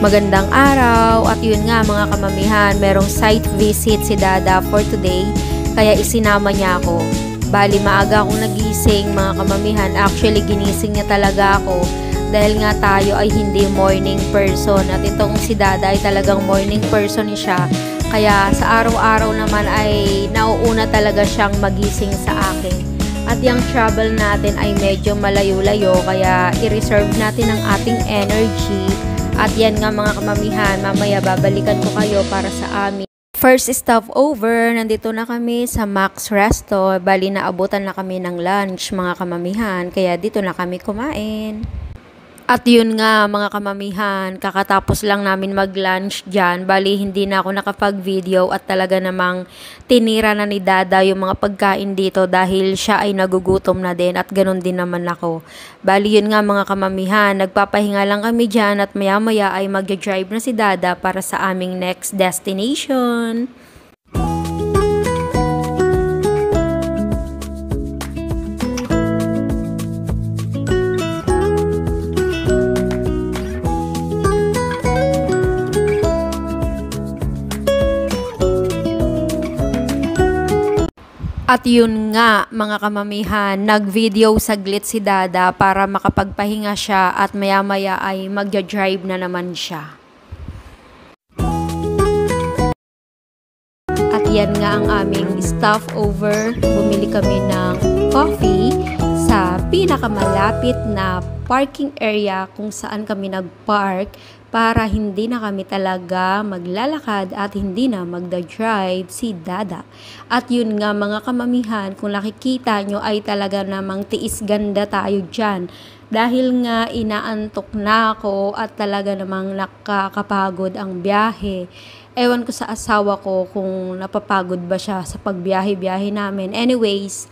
Magandang araw at yun nga mga kamamihan, merong site visit si Dada for today kaya isinama niya ako. Bali maaga akong nagising mga kamamihan, actually ginising niya talaga ako dahil nga tayo ay hindi morning person at itong si Dada ay talagang morning person siya. Kaya sa araw-araw naman ay nauuna talaga siyang magising sa akin. At yung travel natin ay medyo malayo-layo kaya i-reserve natin ang ating energy. At yan nga mga kamamihan, mamaya babalikan ko kayo para sa amin. First stop over, nandito na kami sa Max Resto. Bali naabutan na kami ng lunch mga kamamihan, kaya dito na kami kumain. At yun nga mga kamamihan, kakatapos lang namin mag-lunch dyan. Bali hindi na ako nakapag-video at talaga namang tinira na ni Dada yung mga pagkain dito dahil siya ay nagugutom na din at ganun din naman ako. Bali yun nga mga kamamihan, nagpapahinga lang kami dyan at maya maya ay mag-drive na si Dada para sa aming next destination. At yun nga mga kamamihan, nag-video saglit si Dada para makapagpahinga siya at maya maya ay mag-drive na naman siya. At yan nga ang aming stopover. Bumili kami ng coffee sa pinakamalapit na parking area kung saan kami nag-park para hindi na kami talaga maglalakad at hindi na magda-drive si Dada. At yun nga mga kamamihan, kung nakikita nyo ay talaga namang tiis ganda tayo dyan. Dahil nga inaantok na ako at talaga namang nakakapagod ang biyahe. Ewan ko sa asawa ko kung napapagod ba siya sa pagbiyahe-biyahe namin. Anyways,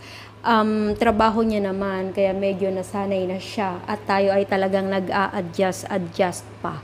trabaho niya naman kaya medyo nasanay na siya at tayo ay talagang nag-a-adjust pa.